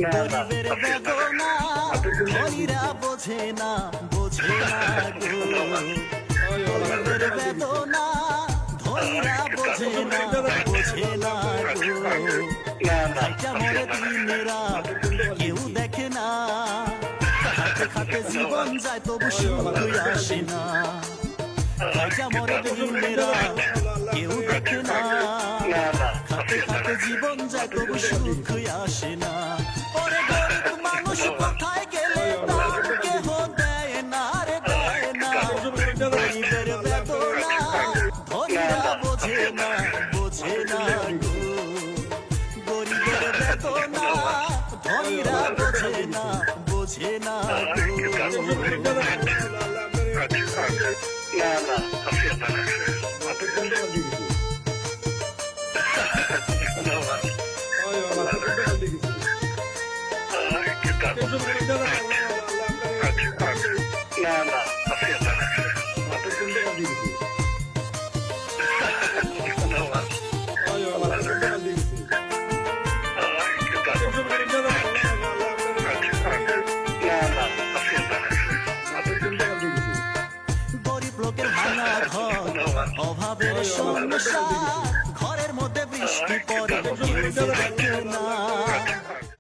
গরিবের বেদনা ধনীরা বোঝে না গো গরিবের বেদনা ধনীরা বোঝে না গো খাইটা মরে দিনেরা কেউ দেখে না খাতে খাতে জীবন যায় তবু সুখ আসে না খাইটা মরে দিনেরা কেউ দেখে না খাতে খাতে জীবন যায় তবু সুখ আসে না ওরে গরিব মানুষ কোথায় গেলে তার কেহ দেয় না রে দেয় না গরিবের বেদনা ধনীরা বোঝে না গো গরিবের বেদনা ধনীরা বোঝে না গরিব লোকের ভাঙা ঘর অভাবের সংসার ঘরের মধ্যে বৃষ্টি পড়ে কেউ দেখে না